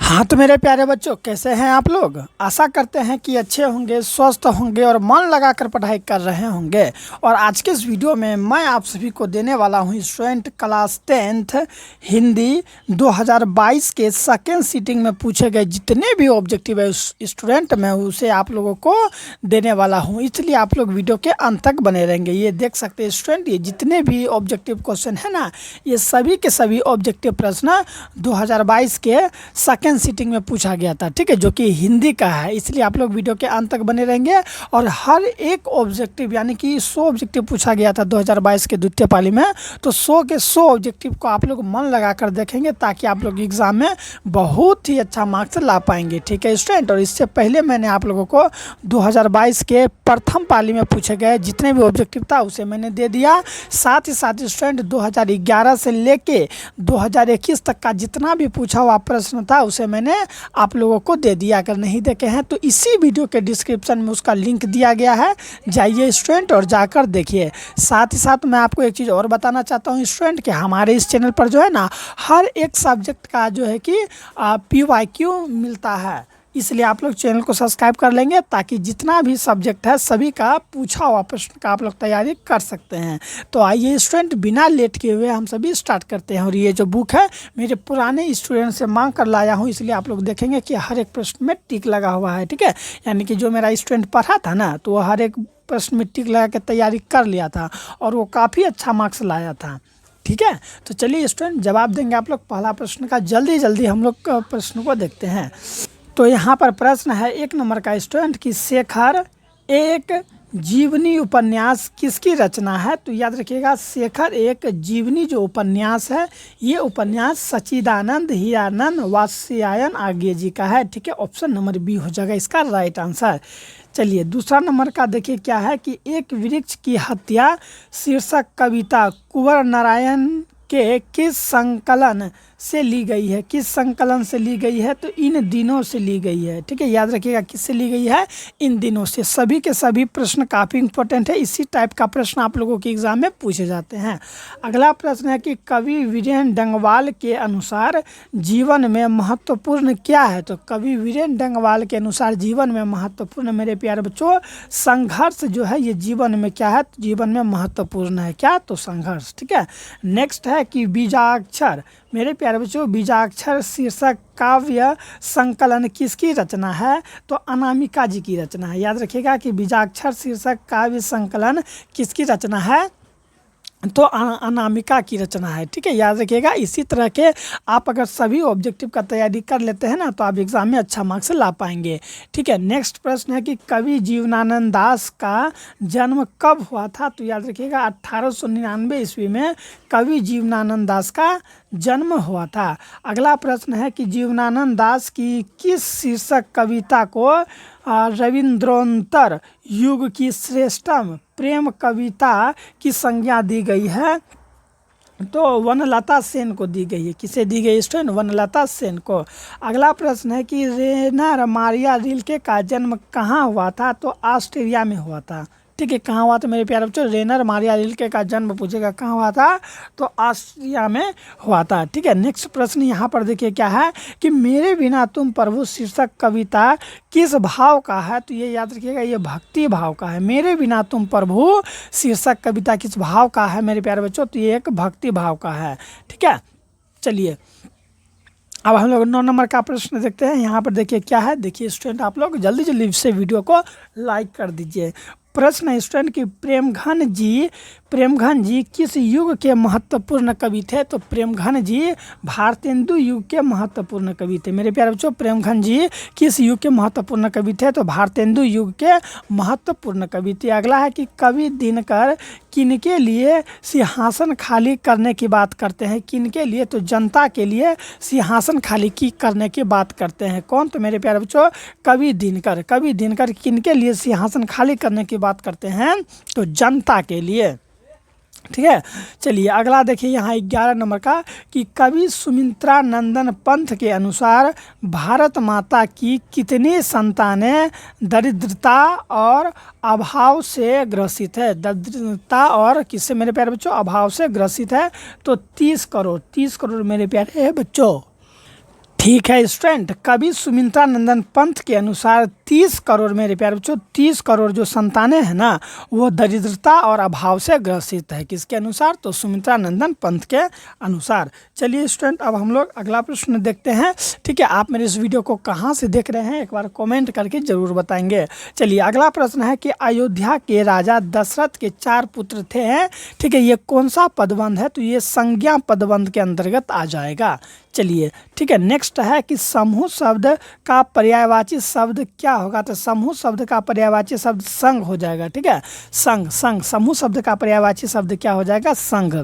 हाँ तो मेरे प्यारे बच्चों, कैसे हैं आप लोग। आशा करते हैं कि अच्छे होंगे, स्वस्थ होंगे और मन लगाकर पढ़ाई कर रहे होंगे। और आज के इस वीडियो में मैं आप सभी को देने वाला हूँ स्टूडेंट क्लास 10th हिंदी 2022 के सेकेंड सीटिंग में पूछे गए जितने भी ऑब्जेक्टिव है स्टूडेंट, मैं उसे आप लोगों को देने वाला हूँ। इसलिए आप लोग वीडियो के अंत तक बने रहेंगे। ये देख सकते हैं स्टूडेंट, ये जितने भी ऑब्जेक्टिव क्वेश्चन है ना, ये सभी के सभी ऑब्जेक्टिव प्रश्न 2022 के सेकेंड सीटिंग में पूछा गया था, ठीक है, जो कि हिंदी का है। इसलिए आप लोग वीडियो के अंत तक बने रहेंगे। और हर एक ऑब्जेक्टिव यानी कि 100 ऑब्जेक्टिव पूछा गया था 2022 के द्वितीय पाली में, तो 100 के 100 ऑब्जेक्टिव को आप लोग मन लगाकर देखेंगे ताकि आप लोग एग्जाम में बहुत ही अच्छा मार्क्स ला पाएंगे, ठीक है स्टूडेंट। और इससे पहले मैंने आप लोगों को 2022 के प्रथम पाली में पूछे गए जितने भी ऑब्जेक्टिव था उसे मैंने दे दिया। साथ ही साथ स्टूडेंट 2011 से लेके 2021 तक का जितना भी पूछा हुआ प्रश्न था उसे मैंने आप लोगों को दे दिया। अगर नहीं देखे हैं तो इसी वीडियो के डिस्क्रिप्शन में उसका लिंक दिया गया है, जाइए स्टूडेंट और जाकर देखिए। साथ ही साथ मैं आपको एक चीज़ और बताना चाहता हूँ स्टूडेंट कि हमारे इस चैनल पर जो है ना, हर एक सब्जेक्ट का जो है कि PYQ मिलता है। इसलिए आप लोग चैनल को सब्सक्राइब कर लेंगे ताकि जितना भी सब्जेक्ट है सभी का पूछा हुआ प्रश्न का आप लोग तैयारी कर सकते हैं। तो आइए स्टूडेंट, बिना लेट किए हुए हम सभी स्टार्ट करते हैं। और ये जो बुक है मेरे पुराने स्टूडेंट से मांग कर लाया हूँ, इसलिए आप लोग देखेंगे कि हर एक प्रश्न में टिक लगा हुआ है, ठीक है। यानी कि जो मेरा स्टूडेंट पढ़ा था ना, तो वो हर एक प्रश्न में टिक लगा के तैयारी कर लिया था और वो काफ़ी अच्छा मार्क्स लाया था, ठीक है। तो चलिए स्टूडेंट, जवाब देंगे आप लोग पहला प्रश्न का। जल्दी हम लोग प्रश्न को देखते हैं। तो यहाँ पर प्रश्न है 1 नंबर का स्टूडेंट कि शेखर एक जीवनी उपन्यास किसकी रचना है। तो याद रखिएगा, शेखर एक जीवनी जो उपन्यास है, ये उपन्यास सच्चिदानंद हीरानंद वात्स्यायन आर्य जी का है, ठीक है। ऑप्शन नंबर बी हो जाएगा इसका राइट आंसर। चलिए दूसरा नंबर का देखिए क्या है कि एक वृक्ष की हत्या शीर्षक कविता कुंवर नारायण के किस संकलन से ली गई है। किस संकलन से ली गई है, तो इन दिनों से ली गई है, ठीक है। याद रखिएगा किससे ली गई है, इन दिनों से। सभी के सभी प्रश्न काफ़ी इंपॉर्टेंट है, इसी टाइप का प्रश्न आप लोगों के एग्जाम में पूछे जाते हैं। अगला प्रश्न है कि कवि वीरेन डंगवाल के अनुसार जीवन में महत्वपूर्ण क्या है। तो कवि वीरेन डंगवाल के अनुसार जीवन में महत्वपूर्ण, मेरे प्यारे बच्चों, संघर्ष जो है ये जीवन में क्या है, तो जीवन में महत्वपूर्ण है क्या, तो संघर्ष, ठीक है। नेक्स्ट है कि बीजाक्षर, मेरे प्यारे बच्चों, बीजाक्षर शीर्षक काव्य संकलन किसकी रचना है, तो अनामिका जी की रचना है। याद रखिएगा कि बीजाक्षर शीर्षक काव्य संकलन किसकी रचना है, तो अनामिका की रचना है, ठीक है। याद रखिएगा, इसी तरह के आप अगर सभी ऑब्जेक्टिव का तैयारी कर लेते हैं ना, तो आप एग्जाम में अच्छा मार्क्स ला पाएंगे, ठीक है। नेक्स्ट प्रश्न है कि कवि जीवनानंद दास का जन्म कब हुआ था। तो याद रखिएगा 1899 ईस्वी में कवि जीवनानंद दास का जन्म हुआ था। अगला प्रश्न है कि जीवनानंद दास की किस शीर्षक कविता को रविंद्रोत्तर युग की श्रेष्ठतम प्रेम कविता की संज्ञा दी गई है, तो वनलता सेन को दी गई है। किसे दी गई स्टूडेंट, वनलता सेन को। अगला प्रश्न है कि रेनर मारिया रिल्के का जन्म कहाँ हुआ था, तो ऑस्ट्रेलिया में हुआ था, ठीक है। कहाँ हुआ था मेरे प्यारे बच्चों, रेनर मारिया रिल्के का जन्म पूछेगा कहाँ हुआ था, तो ऑस्ट्रिया में हुआ था, ठीक है। नेक्स्ट प्रश्न यहाँ पर देखिए क्या है कि मेरे बिना तुम प्रभु शीर्षक कविता किस भाव का है। तो ये याद रखिएगा, ये भक्ति भाव का है। मेरे बिना तुम प्रभु शीर्षक कविता किस भाव का है मेरे प्यारे बच्चों, तो ये एक भक्ति भाव का है, ठीक है। चलिए अब हम लोग 9 नंबर का प्रश्न देखते हैं। यहाँ पर देखिए क्या है, देखिए स्टूडेंट आप लोग जल्दी से वीडियो को लाइक कर दीजिए। प्रश्न है स्टूडेंट कि प्रेमघन जी किस युग के महत्वपूर्ण कवि थे। तो प्रेमघन जी भारतेंदु युग के महत्वपूर्ण कवि थे। मेरे प्यारे बच्चों, प्रेमघन जी किस युग के महत्वपूर्ण कवि थे, तो भारतेंदु युग के महत्वपूर्ण कवि थे। अगला है कि कवि दिनकर किनके लिए सिंहासन खाली करने की बात करते हैं। किनके लिए, तो जनता के लिए सिंहासन खाली करने की बात करते हैं। कौन, तो मेरे प्यारे बच्चों कवि दिनकर। कवि दिनकर किनके लिए सिंहासन खाली करने की बात करते हैं, तो जनता के लिए, ठीक है। चलिए अगला देखिए यहाँ 11 नंबर का कि कवि सुमित्रा नंदन पंथ के अनुसार भारत माता की कितनी संतानें दरिद्रता और अभाव से ग्रसित है। दरिद्रता और किससे मेरे प्यारे बच्चों, अभाव से ग्रसित है, तो 30 करोड़ मेरे प्यारे बच्चों। ठीक है स्टूडेंट, कवि सुमित्रा नंदन पंत के अनुसार 30 करोड़, मेरे प्यारे बच्चों, 30 करोड़ जो संतानें हैं ना, वो दरिद्रता और अभाव से ग्रसित है। किसके अनुसार? तो सुमित्रा नंदन पंत के अनुसार। चलिए स्टूडेंट, अब हम लोग अगला प्रश्न देखते हैं। ठीक है, आप मेरे इस वीडियो को कहाँ से देख रहे हैं एक बार कमेंट करके जरूर बताएंगे। चलिए अगला प्रश्न है कि अयोध्या के राजा दशरथ के 4 पुत्र थे। ठीक है, ये कौन सा पदबंध है? तो ये संज्ञा पदबंध के अंतर्गत आ जाएगा। चलिए ठीक है, नेक्स्ट है कि समूह शब्द का पर्यायवाची शब्द क्या होगा? तो समूह शब्द का पर्यायवाची शब्द संघ हो जाएगा। ठीक है, संघ, संघ, समूह शब्द का पर्यायवाची शब्द क्या हो जाएगा? संघ।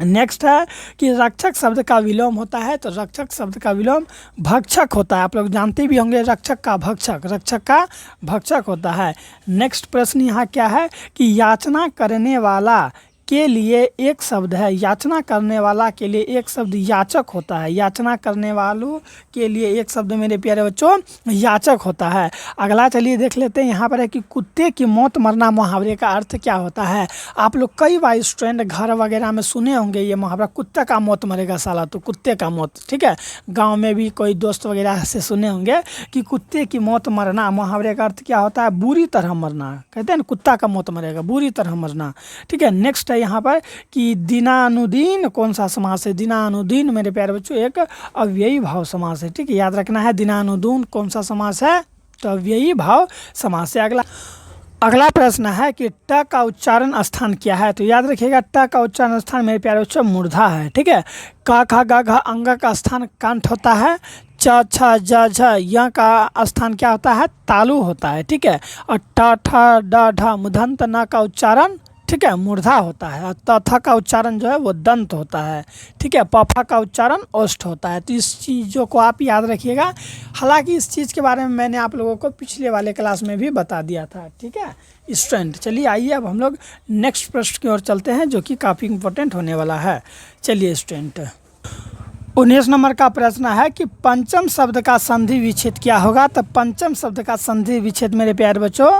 नेक्स्ट है कि रक्षक शब्द का विलोम होता है। तो रक्षक शब्द का विलोम भक्षक होता है। आप लोग जानते भी होंगे, रक्षक का भक्षक, रक्षक का भक्षक होता है। नेक्स्ट प्रश्न यहाँ क्या है कि याचना करने वाला के लिए एक शब्द है। याचना करने वाला के लिए एक शब्द याचक होता है। याचना करने वालों के लिए एक शब्द, मेरे प्यारे बच्चों, याचक होता है। अगला चलिए देख लेते हैं। यहाँ पर है कि कुत्ते की मौत मरना मुहावरे का अर्थ क्या होता है? आप लोग कई बार स्टूडेंट घर वगैरह में सुने होंगे ये मुहावरा, कुत्ते का मौत मरेगा साला, तो कुत्ते का मौत। ठीक है, गाँव में भी कोई दोस्त वगैरह से सुने होंगे कि कुत्ते की मौत मरना मुहावरे का अर्थ क्या होता है? बुरी तरह मरना। कहते हैं ना, कुत्ता का मौत मरेगा, बुरी तरह मरना। ठीक है, नेक्स्ट है यहाँ पर कि दिनानुदीन कौन सा समास है? दिनानुदीन मेरे प्यारे बच्चों एक अव्ययी भाव समास है। ठीक है, याद रखना है, दिनानुदीन कौन सा समास है? तो अव्ययी भाव समास है। अगला प्रश्न है कि ट का उच्चारण स्थान क्या है? तो याद रखिएगा, ट का उच्चारण स्थान मेरे प्यारे बच्चों मूर्धा है। ठीक है, क ख ग घ अंग का स्थान कंठ होता है। च छ ज झ य का स्थान क्या होता है? तालु होता है। ठीक है, और ट ठ ड ढ मुधंत न का उच्चारण, ठीक है, मूर्धा होता है। और त थ का उच्चारण जो है वो दंत होता है। ठीक है, प फ का उच्चारण ओष्ठ होता है। तो इस चीज़ों को आप याद रखिएगा। हालांकि इस चीज़ के बारे में मैंने आप लोगों को पिछले वाले क्लास में भी बता दिया था। ठीक है स्टूडेंट, चलिए आइए अब हम लोग नेक्स्ट प्रश्न की ओर चलते हैं, जो कि काफ़ी इंपॉर्टेंट होने वाला है। चलिए स्टूडेंट, 19 नंबर का प्रश्न है कि पंचम शब्द का संधि विच्छेद क्या होगा? तो पंचम शब्द का संधि विच्छेद मेरे प्यारे बच्चों,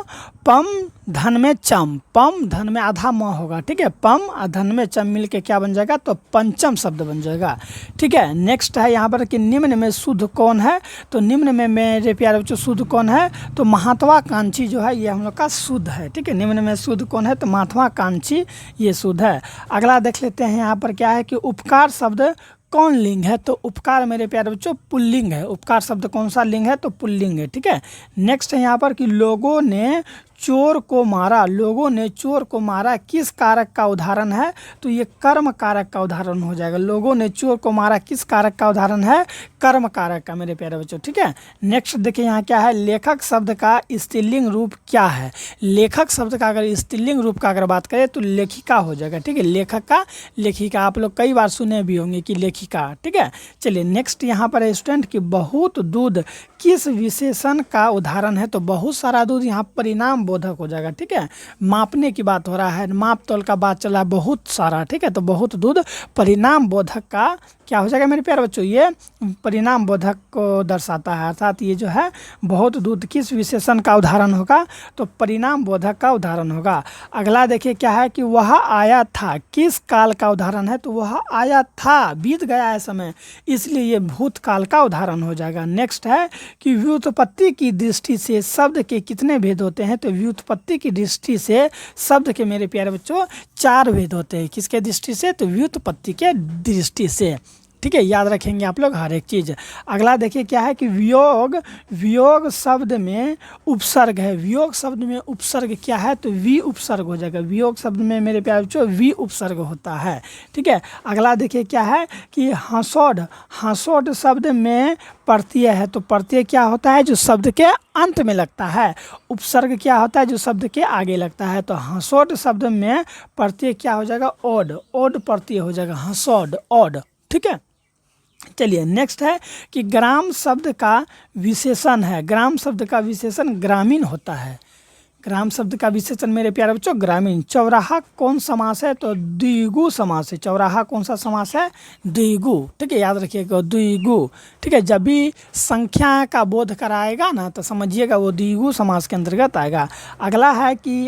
पम धन में चम, पम धन में आधा म होगा। ठीक है, पम और धन में चम मिल के क्या बन जाएगा? तो पंचम शब्द बन जाएगा। ठीक है, नेक्स्ट है यहाँ पर कि निम्न में शुद्ध कौन है? तो निम्न में मेरे प्यारे बच्चों शुद्ध कौन है? तो महात्वाकांक्षी जो है ये हम लोग का शुद्ध है। ठीक है, निम्न में शुद्ध कौन है? तो महात्वाकांक्षी ये शुद्ध है। अगला देख लेते हैं, यहाँ पर क्या है कि उपकार शब्द कौन लिंग है? तो उपकार मेरे प्यारे बच्चों पुल्लिंग है। उपकार शब्द कौन सा लिंग है? तो पुल्लिंग है। ठीक है, नेक्स्ट है यहाँ पर कि लोगों ने चोर को मारा। लोगों ने चोर को मारा किस कारक का उदाहरण है? तो ये कर्म कारक का उदाहरण हो जाएगा। लोगों ने चोर को मारा किस कारक का उदाहरण है? कर्म कारक का मेरे प्यारे बच्चों। ठीक है, नेक्स्ट देखिए यहाँ क्या है, लेखक शब्द का स्त्रीलिंग रूप क्या है? लेखक शब्द का अगर स्त्रीलिंग रूप का अगर बात करें तो लेखिका हो जाएगा। ठीक है, लेखक का लेखिका, आप लोग कई बार सुने भी होंगे कि लेखिका। ठीक है, चलिए नेक्स्ट यहाँ पर है स्टूडेंट कि बहुत दूध किस विशेषण का उदाहरण है? तो बहुत सारा दूध यहाँ परिणाम बोधक हो जाएगा। ठीक है, मापने की बात हो रहा है, माप तोल का बात चला है, बहुत सारा। ठीक है, तो बहुत दूध परिणाम बोधक का क्या हो जाएगा मेरे प्यारे बच्चों? ये परिणाम बोधक को दर्शाता है। अर्थात ये जो है बहुत दूध किस विशेषण का उदाहरण होगा? तो परिणाम बोधक का उदाहरण होगा। अगला देखिए क्या है कि वह आया था किस काल का उदाहरण है? तो वह आया था, बीत गया है समय, इसलिए ये भूतकाल का उदाहरण हो जाएगा। नेक्स्ट है कि व्युत्पत्ति की दृष्टि से शब्द के कितने भेद होते हैं? तो व्युत्पत्ति की दृष्टि से शब्द के मेरे प्यारे बच्चों 4 भेद होते हैं। किसके दृष्टि से? तो व्युत्पत्ति के दृष्टि से। ठीक है, याद रखेंगे आप लोग हर एक चीज़। अगला देखिए क्या है कि वियोग, वियोग शब्द में उपसर्ग है। वियोग शब्द में उपसर्ग क्या है? तो वी उपसर्ग हो जाएगा। वियोग शब्द में मेरे प्यारे बच्चों वी उपसर्ग होता है। ठीक है, अगला देखिए क्या है कि हंसोड, हंसोड शब्द में प्रत्यय है। तो प्रत्यय क्या होता है? जो शब्द के अंत में लगता है। उपसर्ग क्या होता है? जो शब्द के आगे लगता है। तो हंसोड शब्द में प्रत्यय क्या हो जाएगा? ओड, ओड प्रत्यय हो जाएगा, हंसोड, ओड। ठीक है, चलिए नेक्स्ट है कि ग्राम शब्द का विशेषण है। ग्राम शब्द का विशेषण ग्रामीण होता है। ग्राम शब्द का विशेषण मेरे प्यारे बच्चों ग्रामीण। चौराहा कौन समास है? तो द्विगु समास है। चौराहा कौन सा समास है? द्विगु। ठीक है, याद रखिएगा द्विगु। ठीक है, जब भी संख्या का बोध कराएगा ना तो समझिएगा वो द्विगु समास के अंतर्गत आएगा। अगला है कि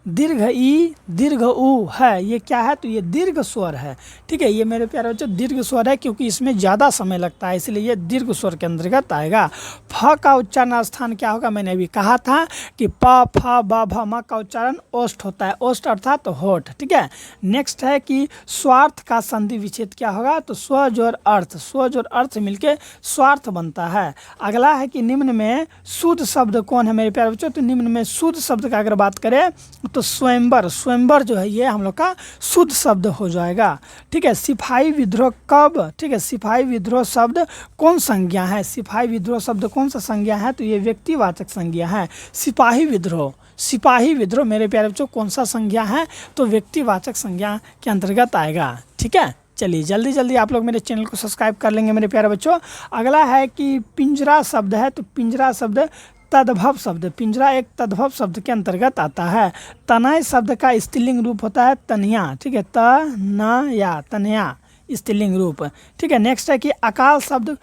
दीर्घ ई दीर्घ ऊ है, ये क्या है, तो ये दीर्घ स्वर है। ठीक है, ये मेरे प्यारे बच्चों दीर्घ स्वर है, क्योंकि इसमें ज़्यादा समय लगता है, इसलिए ये दीर्घ स्वर के अंतर्गत आएगा। फ का उच्चारण स्थान क्या होगा, मैंने अभी कहा था कि प फ ब भ म का उच्चारण ओष्ठ होता है, ओष्ठ अर्थात होठ। ठीक है, नेक्स्ट है कि स्वार्थ का संधि विच्छेद क्या होगा, तो स्व जोड़ अर्थ, स्व जोड़ अर्थ मिलके स्वार्थ बनता है। अगला है कि निम्न में शुद्ध शब्द कौन है मेरे प्यारे बच्चों, तो निम्न में शुद्ध शब्द का अगर बात करें तो स्वयंवर, स्वयंवर जो है ये हम लोग का शुद्ध शब्द हो जाएगा। ठीक है, सिपाही विद्रोह कब, ठीक है, सिपाही विद्रोह शब्द कौन संज्ञा है, सिपाही विद्रोह शब्द कौन सा संज्ञा है, तो ये व्यक्तिवाचक संज्ञा है। सिपाही विद्रोह, सिपाही विद्रोह मेरे प्यारे बच्चों कौन सा संज्ञा है, तो व्यक्तिवाचक संज्ञा के अंतर्गत आएगा। ठीक है, चलिए जल्दी जल्दी आप लोग मेरे चैनल को सब्सक्राइब कर लेंगे मेरे प्यारे बच्चों। अगला है कि पिंजरा शब्द है, तो पिंजरा शब्द तद्भव शब्द, पिंजरा एक तद्भव शब्द के अंतर्गत आता है। तनय शब्द का स्त्रीलिंग रूप होता है तनया। ठीक है, तनया, तनया स्त्रीलिंग रूप। ठीक है, नेक्स्ट है कि अकाल शब्द,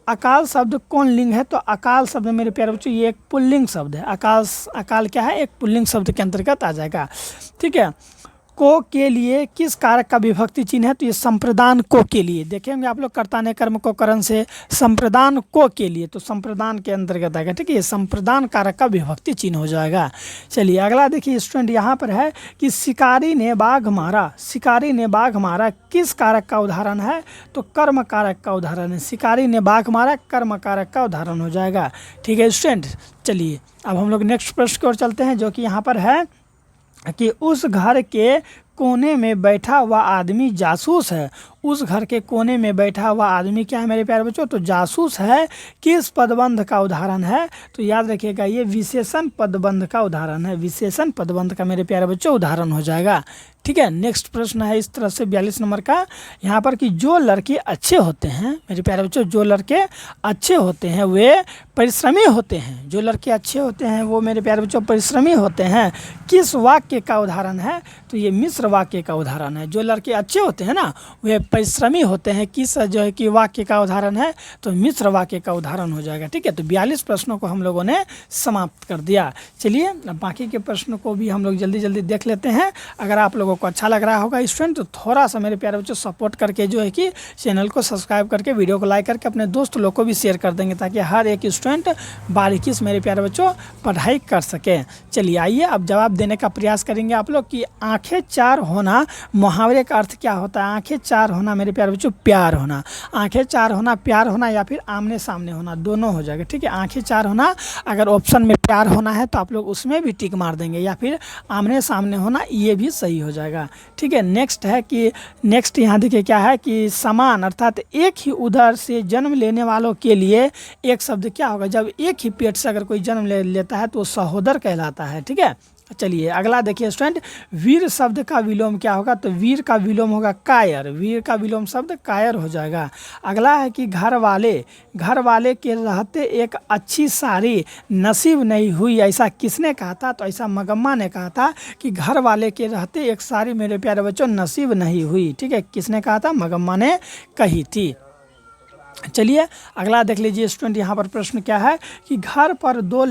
अकाल शब्द कौन लिंग है, तो अकाल शब्द मेरे प्यारे बच्चों ये एक पुल्लिंग शब्द है। अकाल, अकाल क्या है, एक पुल्लिंग शब्द के अंतर्गत आ जाएगा। ठीक है, को के लिए किस कारक का विभक्ति चिन्ह है, तो ये संप्रदान को के लिए, देखेंगे आप लोग कर्ताने कर्म को करण से संप्रदान को के लिए, तो संप्रदान के अंतर्गत आएगा। ठीक है, ये संप्रदान कारक का विभक्ति चिन्ह हो जाएगा। चलिए अगला देखिए स्टूडेंट, यहाँ पर है कि शिकारी ने बाघ मारा, शिकारी ने बाघ मारा किस कारक का उदाहरण है, तो कर्म कारक का उदाहरण है। शिकारी ने बाघ मारा कर्म कारक का उदाहरण हो जाएगा। ठीक है स्टूडेंट, चलिए अब हम लोग नेक्स्ट प्रश्न की ओर चलते हैं, जो कि यहाँ पर है कि उस घर के कोने में बैठा हुआ आदमी जासूस है। उस घर के कोने में बैठा हुआ आदमी क्या है मेरे प्यारे बच्चों, तो जासूस है। किस पदबंध का उदाहरण है, तो याद रखिएगा ये विशेषण पदबंध का उदाहरण है, विशेषण पदबंध का मेरे प्यारे बच्चों उदाहरण हो जाएगा। ठीक है, नेक्स्ट प्रश्न है इस तरह से 42 नंबर का, यहाँ पर कि जो लड़के अच्छे होते हैं मेरे प्यारे बच्चों, जो लड़के अच्छे होते हैं वे परिश्रमी होते हैं। जो लड़के अच्छे होते हैं वो मेरे प्यारे बच्चों परिश्रमी होते हैं। किस वाक्य का उदाहरण है, तो ये मिश्र वाक्य का उदाहरण है। जो लड़के अच्छे होते हैं ना वे परिश्रमी होते हैं, किस जो है कि वाक्य का उदाहरण है, तो मिश्र वाक्य का उदाहरण हो जाएगा। ठीक है, तो 42 प्रश्नों को हम लोगों ने समाप्त कर दिया। चलिए अब बाकी के प्रश्नों को भी हम लोग जल्दी जल्दी देख लेते हैं। अगर आप लोगों को अच्छा लग रहा होगा स्टूडेंट, तो थोड़ा सा मेरे प्यारे बच्चों सपोर्ट करके जो है कि चैनल को सब्सक्राइब करके वीडियो को लाइक करके अपने दोस्त लोग को भी शेयर कर देंगे, ताकि हर एक स्टूडेंट बारीकी से मेरे प्यारे बच्चों पढ़ाई कर सके। चलिए आइए अब जवाब देने का प्रयास करेंगे आप लोग कि आंखें चार होना मुहावरे का अर्थ क्या होता है। आंखें चार होना मेरे प्यारे बच्चों प्यार होना, आंखें चार होना प्यार होना, या फिर आमने सामने होना, दोनों हो जाएगा। ठीक है, आंखें चार होना अगर ऑप्शन में प्यार होना है तो आप लोग उसमें भी टिक मार देंगे, या फिर आमने सामने होना ये भी सही हो जाएगा। ठीक है, नेक्स्ट है कि नेक्स्ट यहाँ देखिए क्या है कि समान अर्थात एक ही उदर से जन्म लेने वालों के लिए एक शब्द क्या होगा, जब एक ही पेट से अगर कोई जन्म लेता है तो वो सहोदर कहलाता है। ठीक है, चलिए अगला देखिए स्टूडेंट, वीर शब्द का विलोम क्या होगा, तो वीर का विलोम होगा कायर, वीर का विलोम शब्द कायर हो जाएगा। अगला है कि घर वाले के रहते एक अच्छी साड़ी नसीब नहीं हुई, ऐसा किसने कहा था, तो ऐसा मगम्मा ने कहा था कि घर वाले के रहते एक साड़ी मेरे प्यारे बच्चों नसीब नहीं हुई। ठीक है, किसने कहा था, मगम्मा ने कही थी। चलिए अगला देख लीजिए स्टूडेंट, यहाँ पर प्रश्न क्या है कि घर पर दो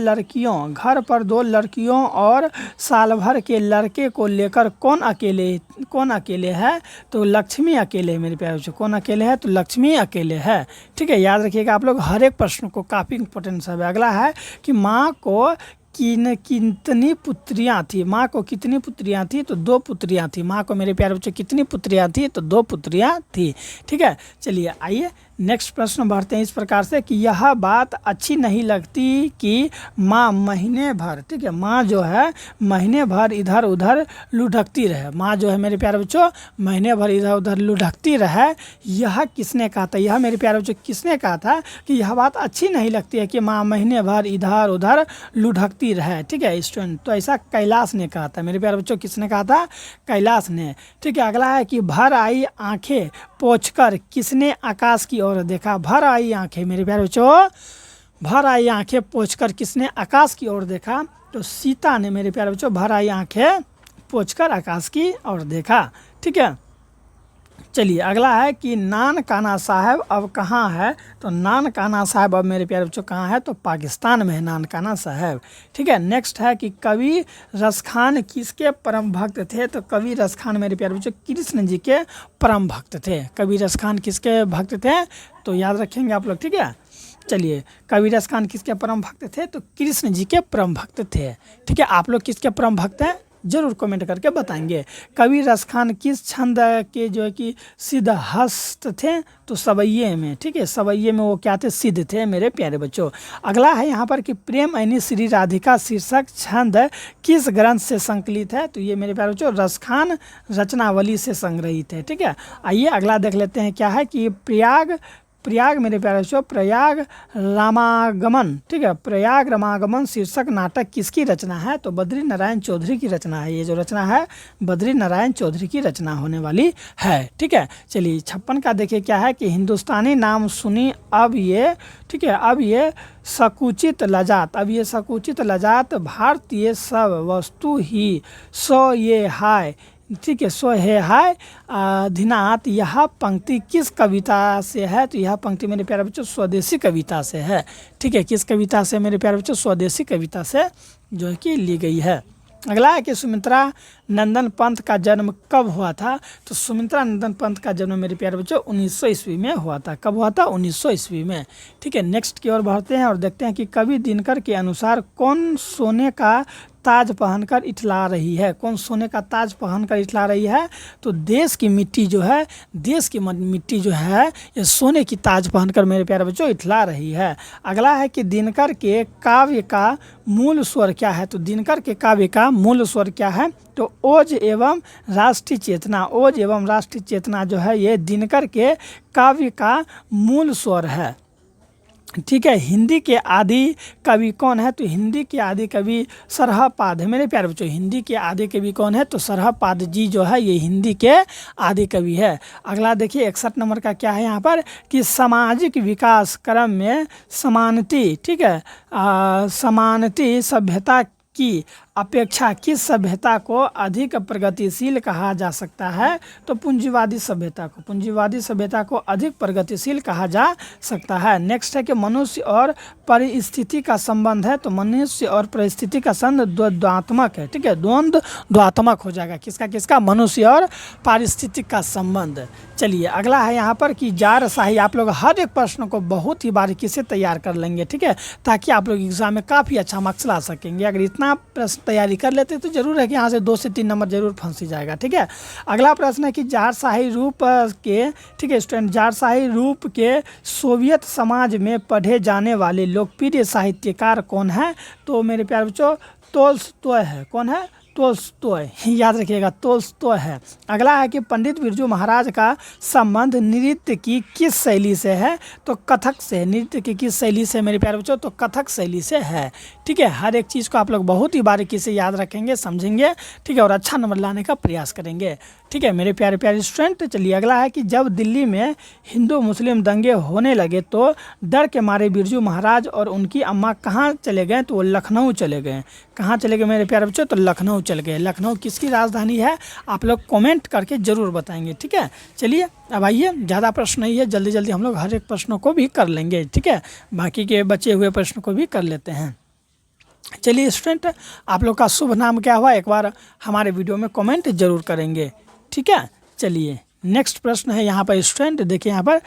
लड़कियों और साल भर के लड़के को लेकर कौन अकेले है, तो लक्ष्मी अकेले है मेरे प्यारे बच्चों। कौन अकेले है, तो लक्ष्मी अकेले है। ठीक है, याद रखिएगा आप लोग हर एक प्रश्न को, काफ़ी इंपॉर्टेंट है। अगला है कि माँ को कितनी पुत्रियाँ थी, माँ को कितनी पुत्रियाँ थी, तो दो पुत्रियाँ थी। माँ को मेरे प्यारे बच्चों कितनी पुत्रियाँ थी, तो दो पुत्रियाँ थी। ठीक है, चलिए आइए नेक्स्ट प्रश्न बढ़ते हैं इस प्रकार से कि यह बात अच्छी नहीं लगती कि माँ महीने भर, ठीक है, माँ जो है महीने भर इधर उधर लुढ़कती रहे। माँ जो है मेरे प्यारे बच्चों महीने भर इधर उधर लुढ़कती रहे, यह किसने कहा था, यह मेरे प्यारे बच्चों किसने कहा था कि यह बात अच्छी नहीं लगती है कि माँ महीने भर इधर उधर लुढ़कती रहे। ठीक है स्टूडेंट, तो ऐसा कैलाश ने कहा था मेरे प्यारे बच्चों। किसने कहा था, कैलाश ने। ठीक है, अगला है कि भर आई आंखें पोंछकर किसने आकाश की ओर देखा। भर आई आंखें मेरे प्यारे बच्चों, भर आई आंखें पोंछकर किसने आकाश की ओर देखा, तो सीता ने मेरे प्यारे बच्चों भर आई आंखें पोंछकर आकाश की ओर देखा। ठीक है, चलिए अगला है कि नान काना साहब अब कहाँ है। तो नान काना साहब अब मेरे प्यारे बच्चों कहाँ है, तो पाकिस्तान में है नान काना साहब। ठीक है, नेक्स्ट है कि कवि रसखान किसके परम भक्त थे। तो कवि रसखान मेरे प्यारे बच्चों कृष्ण जी के परम भक्त थे। कवि रसखान किसके भक्त थे, तो याद रखेंगे आप लोग। ठीक है, चलिए कवि रसखान किसके परम भक्त थे, तो कृष्ण जी के परम भक्त थे। ठीक है, आप लोग किसके परम भक्त हैं जरूर कमेंट करके बताएंगे। कवि रसखान किस छंद के जो है कि सिद्धहस्त थे, तो सवैये में। ठीक है, सवैये में वो क्या थे, सिद्ध थे मेरे प्यारे बच्चों। अगला है यहाँ पर कि प्रेम ऐनी श्री राधिका शीर्षक छंद किस ग्रंथ से संकलित है। तो ये मेरे प्यारे बच्चों रसखान रचनावली से संग्रहित है। ठीक है, आइए अगला देख लेते हैं क्या है कि प्रयाग मेरे प्यारे बच्चों प्रयाग रामागमन। ठीक है, प्रयाग रामागमन शीर्षक नाटक किसकी रचना है, तो बद्री नारायण चौधरी की रचना है। ये जो रचना है बद्री नारायण चौधरी की रचना होने वाली है। ठीक है, चलिए 56 का देखिए क्या है कि हिंदुस्तानी नाम सुनी अब ये। ठीक है, अब ये सकुचित लजात, अब ये सकुचित लजात भारतीय सब वस्तु ही सो ये हाय। ठीक है, सो है हाय धिनात। यह पंक्ति किस कविता से है, तो यह पंक्ति मेरे प्यारे बच्चों स्वदेशी कविता से है। ठीक है, किस कविता से मेरे प्यारे बच्चों, स्वदेशी कविता से जो है कि ली गई है। अगला है कि सुमित्रा नंदन पंत का जन्म कब हुआ था। तो सुमित्रा नंदन पंत का जन्म मेरे प्यारे बच्चों 1900 ईस्वी में हुआ था। कब हुआ था, 1900 ईस्वी में। ठीक है, नेक्स्ट की ओर बढ़ते हैं और देखते हैं कि कवि दिनकर के अनुसार कौन सोने का ताज पहनकर इठला रही है। कौन सोने का ताज पहनकर इठला रही है, तो देश की मिट्टी जो है, देश की मिट्टी जो है ये सोने की ताज पहनकर मेरे प्यारे बच्चों इठला रही है। अगला है कि दिनकर के काव्य का मूल स्वर क्या है। तो दिनकर के काव्य का मूल स्वर क्या है, तो ओज एवं राष्ट्रीय चेतना। ओज एवं राष्ट्रीय चेतना जो है ये दिनकर के काव्य का मूल स्वर है। ठीक है, हिंदी के आदि कवि कौन है, तो हिंदी के आदि कवि सरहपाद है मेरे प्यारे बच्चों। हिंदी के आदि कवि कौन है, तो सरहपाद जी जो है ये हिंदी के आदि कवि है। अगला देखिए 61 नंबर का क्या है यहाँ पर कि सामाजिक विकास क्रम में समानती। ठीक है, समानती सभ्यता की अपेक्षा किस सभ्यता को अधिक प्रगतिशील कहा जा सकता है, तो पूंजीवादी सभ्यता को। पूंजीवादी सभ्यता को अधिक प्रगतिशील कहा जा सकता है। नेक्स्ट है कि मनुष्य और परिस्थिति का संबंध है। तो मनुष्य और परिस्थिति का संबंध द्वंद्वात्मक है। ठीक है, द्वंद्वात्मक हो जाएगा। किसका किसका, मनुष्य और पारिस्थितिक का संबंध। चलिए अगला है यहाँ पर कि जार शाही। आप लोग हर एक प्रश्न को बहुत ही बारीकी से तैयार कर लेंगे। ठीक है, ताकि आप लोग एग्जाम में काफ़ी अच्छा मार्क्स ला सकेंगे। अगर इतना प्रश्न तैयारी कर लेते तो जरूर है कि यहाँ से 2 से 3 नंबर जरूर फंस ही जाएगा। ठीक है, अगला प्रश्न है कि जार शाही रूप के, ठीक है स्टूडेंट, जार शाही रूप के सोवियत समाज में पढ़े जाने वाले लोकप्रिय साहित्यकार कौन है, तो मेरे प्यारे बच्चों तोल्स्टॉय है। कौन है, तोल्स्टॉय, याद रखिएगा तोल्स्टॉय है। अगला है कि पंडित बिरजू महाराज का संबंध नृत्य की किस शैली से है, तो कथक से। नृत्य की किस शैली से मेरे प्यारे बच्चों, तो कथक शैली से है। ठीक है, हर एक चीज़ को आप लोग बहुत ही बारीकी से याद रखेंगे, समझेंगे। ठीक है, और अच्छा नंबर लाने का प्रयास करेंगे। ठीक है मेरे प्यारे प्यारे स्टूडेंट, चलिए अगला है कि जब दिल्ली में हिंदू मुस्लिम दंगे होने लगे तो डर के मारे बिरजू महाराज और उनकी अम्मा कहाँ चले गए, तो वो लखनऊ चले गए। कहाँ चले गए मेरे प्यारे बच्चों, तो लखनऊ चले गए। लखनऊ किसकी राजधानी है, आप लोग कमेंट करके ज़रूर बताएंगे। ठीक है, चलिए अब आइए, ज़्यादा प्रश्न नहीं है, जल्दी जल्दी हम लोग हर एक प्रश्नों को भी कर लेंगे। ठीक है, बाकी के बचे हुए प्रश्न को भी कर लेते हैं। चलिए स्टूडेंट, आप लोग का शुभ नाम क्या हुआ, एक बार हमारे वीडियो में कमेंट जरूर करेंगे। ठीक है, चलिए नेक्स्ट प्रश्न है यहाँ पर स्टूडेंट, देखिए यहाँ पर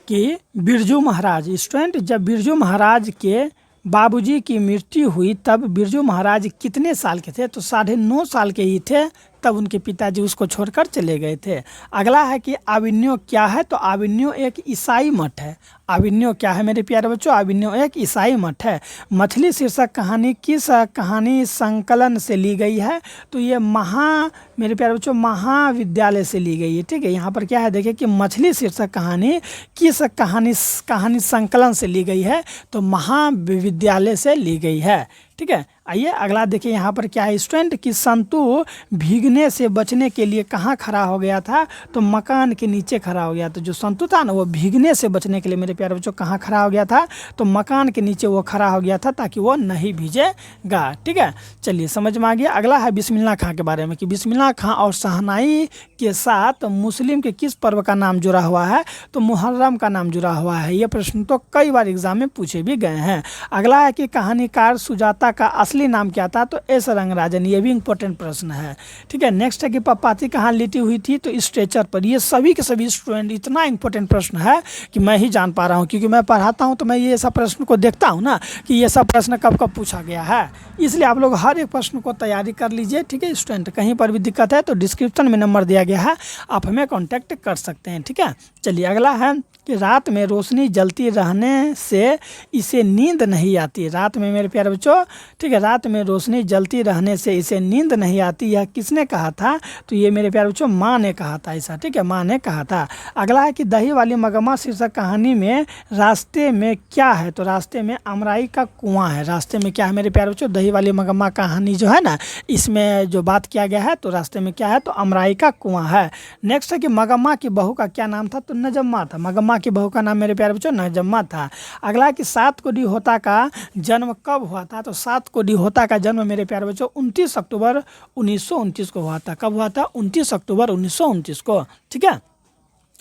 कि बिरजू महाराज, स्टूडेंट जब बिरजू महाराज के बाबूजी की मृत्यु हुई तब बिरजू महाराज कितने साल के थे, तो 9.5 साल के ही थे तब उनके पिताजी उसको छोड़कर चले गए थे। अगला है कि आविन्यो क्या है, तो आविन्यो एक ईसाई मठ है। आविन्यो क्या है मेरे प्यारे बच्चों, आविन्यो एक ईसाई मठ है। मछली शीर्षक कहानी किस कहानी संकलन से ली गई है, तो ये मेरे प्यारे बच्चों महाविद्यालय से ली गई है। ठीक है, यहाँ पर क्या है देखिए कि मछली शीर्षक कहानी किस कहानी संकलन से ली गई है, तो महाविद्यालय से ली गई है। ठीक है। आइए अगला देखिए यहाँ पर क्या है स्टूडेंट कि संतु भीगने से बचने के लिए कहाँ खड़ा हो गया था, तो मकान के नीचे खड़ा हो गया। तो जो संतु था ना वो भीगने से बचने के लिए मेरे प्यारे बच्चों कहाँ खड़ा हो गया था, तो मकान के नीचे वो खड़ा हो गया था ताकि वो नहीं भीजेगा। ठीक है, चलिए समझ में आ गया। अगला है बिस्मिल्लाह खां के बारे में कि बिस्मिल्लाह खां और शहनाई के साथ मुस्लिम के किस पर्व का नाम जुड़ा हुआ है, तो मुहर्रम का नाम जुड़ा हुआ है। ये प्रश्न तो कई बार एग्जाम में पूछे भी गए हैं। अगला है कि कहानीकार सुजाता का असली नाम क्या था, तो एस रंगराजन। ये भी इंपॉर्टेंट प्रश्न है। ठीक है, नेक्स्ट है कि पप्पाती कहाँ लेटी हुई थी, तो स्ट्रेचर पर। ये सभी के सभी स्टूडेंट इतना इंपॉर्टेंट प्रश्न है कि मैं ही जान पा रहा हूँ, क्योंकि मैं पढ़ाता हूँ तो मैं ये सब प्रश्न को देखता हूँ ना कि ये सब प्रश्न कब कब पूछा गया है। इसलिए आप लोग हर एक प्रश्न को तैयारी कर लीजिए। ठीक है स्टूडेंट, कहीं पर भी दिक्कत है तो डिस्क्रिप्शन में नंबर दिया गया है, आप हमें कॉन्टैक्ट कर सकते हैं। ठीक है, चलिए अगला है कि रात में रोशनी जलती रहने से इसे नींद नहीं आती। रात में मेरे प्यारे बच्चों, ठीक है, रात में रोशनी जलती रहने से इसे नींद नहीं आती, यह किसने कहा था, तो ये मेरे प्यारे बच्चों माँ ने कहा था ऐसा। ठीक है, माँ ने कहा था। अगला है कि दही वाली मगमा शीर्षक कहानी में रास्ते में क्या है, तो रास्ते में अमराई का कुआं है। रास्ते में क्या है मेरे प्यारे बच्चों, दही वाली मगमा कहानी जो है ना, इसमें जो बात किया गया है तो रास्ते में क्या है, तो अमराई का कुआं है। नेक्स्ट है कि मगमा की बहू का क्या नाम था, तो नजम्मा था। मगमा की बहू का नाम मेरे प्यारे बच्चों नजम्मा था। अगला कि सात कोडी होता का जन्म कब हुआ था, तो सात कोडी होता का जन्म मेरे प्यारे बच्चों 29 अक्टूबर 1929 को हुआ था। कब हुआ था, 29 अक्टूबर 1929 को। ठीक है,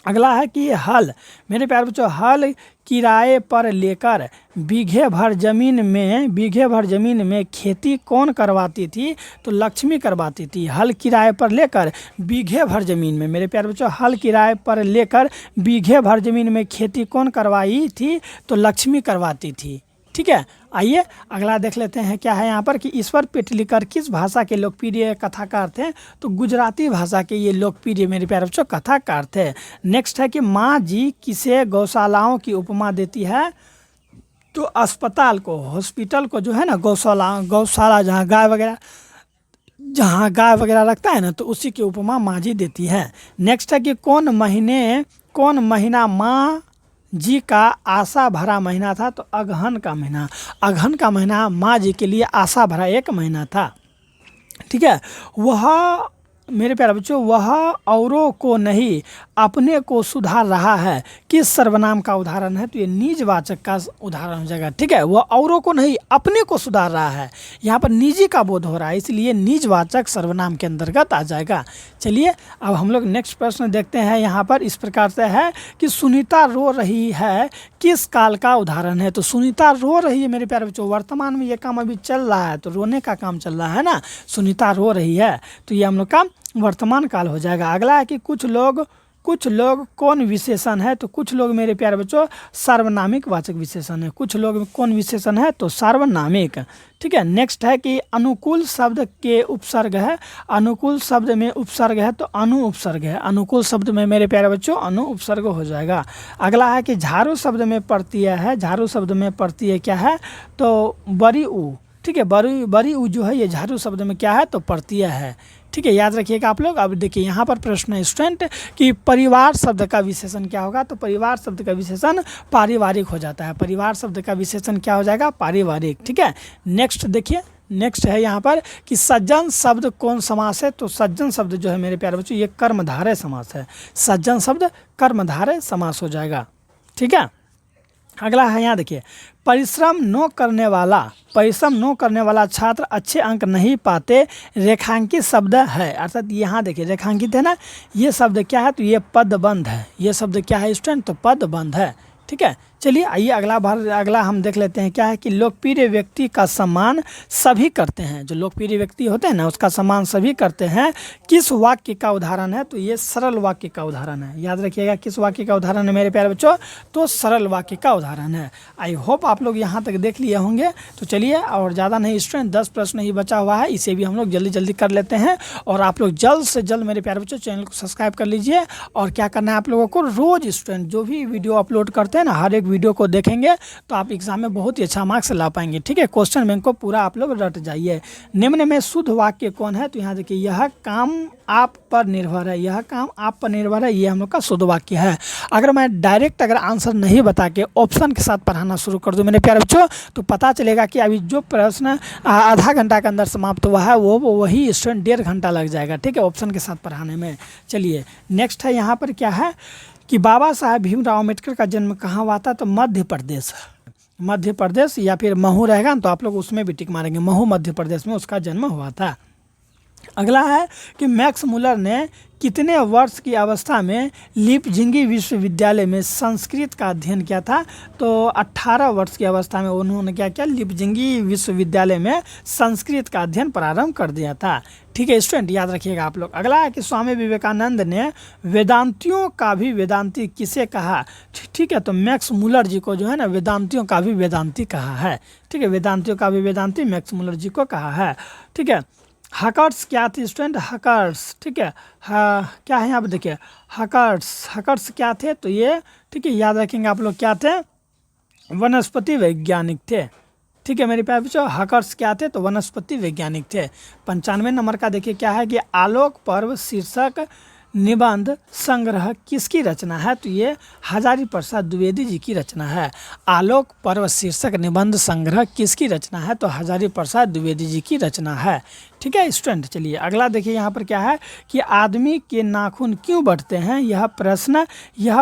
अगला है कि हल मेरे प्यारे बच्चों, हल किराए पर लेकर बीघे भर जमीन में खेती कौन करवाती थी, तो लक्ष्मी करवाती थी। हल किराए पर लेकर बीघे भर ज़मीन में, मेरे प्यारे बच्चों हल किराए पर लेकर बीघे भर ज़मीन में खेती कौन करवाई थी, तो लक्ष्मी करवाती थी। ठीक है, आइए अगला देख लेते हैं क्या है यहाँ पर कि ईश्वर पेटलीकर किस भाषा के लोकप्रिय कथाकार थे, तो गुजराती भाषा के ये लोकप्रिय मेरे प्यारे बच्चों कथाकार थे। नेक्स्ट है कि माँ जी किसे गौशालाओं की उपमा देती है, तो अस्पताल को, हॉस्पिटल को जो है ना, गौशाला जहाँ गाय वगैरह रखता है ना, तो उसी की उपमा माँ जी देती है। नेक्स्ट है कि कौन महीना माँ जी का आशा भरा महीना था, तो अगहन का महीना। अगहन का महीना माँ जी के लिए आशा भरा एक महीना था। ठीक है, वह मेरे प्यारे बच्चों वह औरों को नहीं अपने को सुधार रहा है, किस सर्वनाम का उदाहरण है, तो ये निजवाचक का उदाहरण हो जाएगा। ठीक है, वह औरों को नहीं अपने को सुधार रहा है, यहाँ पर निजी का बोध हो रहा है, इसलिए निजवाचक सर्वनाम के अंतर्गत आ जाएगा। चलिए अब हम लोग नेक्स्ट प्रश्न देखते हैं। यहाँ पर इस प्रकार से है कि सुनीता रो रही है किस काल का उदाहरण है, तो सुनीता रो रही है मेरे प्यारे बच्चों, वर्तमान में ये काम अभी चल रहा है, तो रोने का काम चल रहा है ना, सुनीता रो रही है, तो ये हम लोग का वर्तमान काल हो जाएगा। अगला है कि कुछ लोग कौन विशेषण है, तो कुछ लोग मेरे प्यारे बच्चों सार्वनामिक वाचक विशेषण है। कुछ लोग कौन विशेषण है, तो सार्वनामिक। ठीक है, नेक्स्ट है कि अनुकूल शब्द के उपसर्ग है, अनुकूल शब्द में उपसर्ग है, तो अनु उपसर्ग है। अनुकूल शब्द में मेरे प्यारे बच्चों अनु उपसर्ग हो जाएगा। अगला है कि झाड़ू शब्द में प्रत्यय है, झाड़ू शब्द में प्रत्यय क्या है, तो बरी उ। ठीक है, बरी उ जो है ये झाड़ू शब्द में क्या है, तो प्रत्यय है। ठीक है, याद रखिएगा आप लोग। अब देखिए यहाँ पर प्रश्न है स्टूडेंट कि परिवार शब्द का विशेषण क्या होगा, तो परिवार शब्द का विशेषण पारिवारिक हो जाता है। परिवार शब्द का विशेषण क्या हो जाएगा, पारिवारिक। ठीक है, नेक्स्ट देखिए, नेक्स्ट है यहाँ पर कि सज्जन शब्द कौन समास है, तो सज्जन शब्द जो है मेरे प्यारे बच्चों ये कर्मधारय समास है। सज्जन शब्द कर्मधारय समास हो जाएगा। ठीक है, अगला है यहाँ देखिए, परिश्रम न करने वाला छात्र अच्छे अंक नहीं पाते, रेखांकित शब्द है। अर्थात यहाँ देखिए रेखांकित है ना, ये शब्द क्या है, तो ये पदबंध है। ये शब्द क्या है स्टूडेंट, तो पदबंध है। ठीक है, चलिए आइए अगला हम देख लेते हैं क्या है कि लोकप्रिय व्यक्ति का सम्मान सभी करते हैं। जो लोकप्रिय व्यक्ति होते हैं ना उसका सम्मान सभी करते हैं, किस वाक्य का उदाहरण है, तो ये सरल वाक्य का उदाहरण है। याद रखिएगा किस वाक्य का उदाहरण है मेरे प्यारे बच्चों, तो सरल वाक्य का उदाहरण है। आई होप आप लोग यहाँ तक देख लिए होंगे। तो चलिए और ज़्यादा नहीं स्टूडेंट, 10 प्रश्न ही बचा हुआ है, इसे भी हम लोग जल्दी कर लेते हैं। और आप लोग जल्द से जल्द मेरे प्यारे बच्चों चैनल को सब्सक्राइब कर लीजिए। और क्या करना है आप लोगों को, रोज़ स्टूडेंट जो भी वीडियो अपलोड करते हैं ना, हर एक वीडियो को देखेंगे तो आप एग्जाम में बहुत ही अच्छा मार्क्स ला पाएंगे। ठीक है, क्वेश्चन बैंक को पूरा आप लोग रट जाइए। निम्न में शुद्ध वाक्य कौन है? तो यहाँ देखिए, यह काम आप पर निर्भर है, यह काम आप पर निर्भर है, ये हम लोग का शुद्ध वाक्य है। अगर मैं डायरेक्ट अगर आंसर नहीं बता के ऑप्शन के साथ पढ़ाना शुरू कर दूँ मेरे प्यारे बच्चों, तो पता चलेगा कि अभी जो प्रश्न आधा घंटा के अंदर समाप्त हुआ है वो वही स्टूडेंट 1.5 घंटा लग जाएगा। ठीक है, ऑप्शन के साथ पढ़ाने में। चलिए नेक्स्ट है, यहाँ पर क्या है कि बाबा साहेब भीमराव अम्बेडकर का जन्म कहाँ हुआ था? तो मध्य प्रदेश, मध्य प्रदेश, या फिर महू रहेगा तो आप लोग उसमें भी टिक मारेंगे, महू मध्य प्रदेश में उसका जन्म हुआ था। अगला है कि मैक्स मुलर ने कितने वर्ष की अवस्था में लीपजिंगी विश्वविद्यालय में संस्कृत का अध्ययन किया था? तो 18 वर्ष की अवस्था में उन्होंने क्या किया? लीपजिंगी विश्वविद्यालय में संस्कृत का अध्ययन प्रारंभ कर दिया था। ठीक है स्टूडेंट, याद रखिएगा आप लोग। अगला है कि स्वामी विवेकानंद ने वेदांतियों का भी वेदांती किसे कहा? ठीक है, तो मैक्स मुलर जी को जो है ना वेदांतियों का भी वेदांती कहा है। ठीक है, वेदांतियों का भी वेदांती मैक्स मुलर जी को कहा है। ठीक है, हकर्स क्या थे स्टूडेंट? हकर्स, ठीक है, क्या है यहाँ पर देखिए, हकर्स क्या थे? तो ये ठीक है याद रखेंगे आप लोग, क्या थे? वनस्पति वैज्ञानिक थे। ठीक है मेरे प्यारे बच्चों, हकर्स क्या थे? तो वनस्पति वैज्ञानिक थे। 95 नंबर का देखिए क्या है कि आलोक पर्व शीर्षक निबंध संग्रह किसकी रचना है? तो ये हजारी प्रसाद द्विवेदी जी की रचना है। आलोक पर्व शीर्षक निबंध संग्रह किसकी रचना है? तो हजारी प्रसाद द्विवेदी जी की रचना है। ठीक है स्टूडेंट, चलिए अगला देखिए यहाँ पर क्या है कि आदमी के नाखून क्यों बढ़ते हैं? यह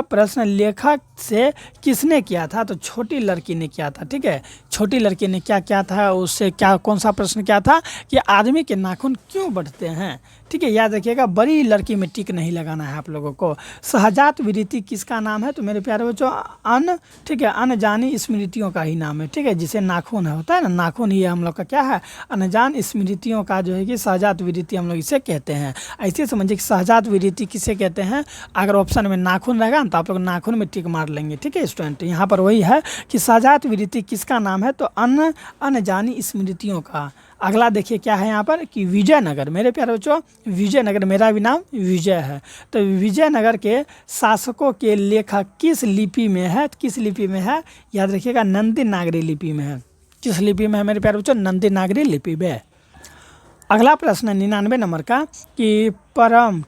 प्रश्न लेखक से किसने किया था? तो छोटी लड़की ने किया था। ठीक है, छोटी लड़की ने क्या किया था? उससे क्या कौन सा प्रश्न क्या था कि आदमी के नाखून क्यों बढ़ते हैं? ठीक है, याद रखिएगा, बड़ी लड़की में टिक नहीं लगाना है आप लोगों को। सहजात विरति किसका नाम है? तो मेरे प्यारे बच्चों ठीक है, अनजानी स्मृतियों का ही नाम है। ठीक है, जिसे नाखून है होता है ना, नाखून ही हम लोग का क्या है? अनजान स्मृतियों का जो है कि सहजात विरति हम लोग इसे कहते हैं। ऐसे समझिए कि सहजात विरति किसे कहते हैं? अगर ऑप्शन में नाखून रहेगा तो आप लोग नाखून में टिक मार लेंगे। ठीक है स्टूडेंट, यहाँ पर वही है कि सहजात विरति किसका नाम है? तो अनजानी स्मृतियों का। अगला देखिए क्या है यहाँ पर कि विजयनगर, मेरे प्यारे बच्चों विजयनगर, मेरा भी नाम विजय है, तो विजयनगर के शासकों के लेखक किस लिपि में है? किस लिपि में है? याद रखिएगा, नंदी नागरी लिपि में है। किस लिपि में है मेरे प्यारे बच्चों? नंदी नागरी लिपि में। अगला प्रश्न 99 नंबर का कि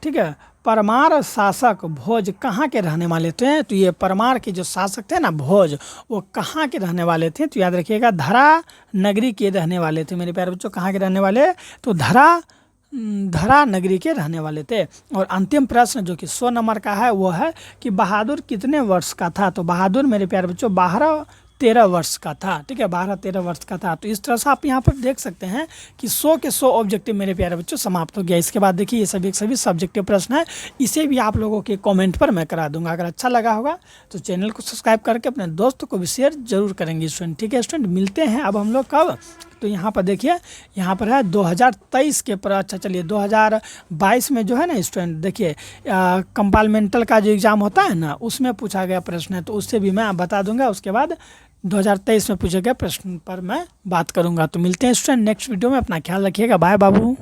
ठीक है, परमार शासक भोज कहाँ के रहने वाले थे? तो ये परमार के जो शासक थे ना भोज, वो कहाँ के रहने वाले थे? तो याद रखिएगा, धरा नगरी के रहने वाले थे मेरे प्यारे बच्चों। कहाँ के रहने वाले? तो धरा नगरी के रहने वाले थे। और अंतिम प्रश्न जो कि 100 नंबर का है वो है कि बहादुर कितने वर्ष का था? तो बहादुर मेरे प्यारे बच्चों 12-13 वर्ष का था। ठीक है, 12-13 वर्ष का था। तो इस तरह से आप यहाँ पर देख सकते हैं कि 100 के 100 ऑब्जेक्टिव मेरे प्यारे बच्चों समाप्त हो गया। इसके बाद देखिए ये सभी सब्जेक्टिव प्रश्न है, इसे भी आप लोगों के कमेंट पर मैं करा दूंगा। अगर अच्छा लगा होगा तो चैनल को सब्सक्राइब करके अपने दोस्तों को भी शेयर जरूर करेंगे स्टूडेंट। ठीक है स्टूडेंट, मिलते हैं अब हम लोग कब? तो यहाँ पर देखिए, यहाँ पर है 2023 के पर। अच्छा चलिए 2022 में जो है ना स्टूडेंट, देखिए कंपार्टमेंटल का जो एग्ज़ाम होता है ना उसमें पूछा गया प्रश्न है, तो उससे भी मैं बता दूंगा। उसके बाद 2023 में पूछे गए प्रश्न पर मैं बात करूंगा। तो मिलते हैं स्टूडेंट नेक्स्ट वीडियो में, अपना ख्याल रखिएगा। बाय बाबू।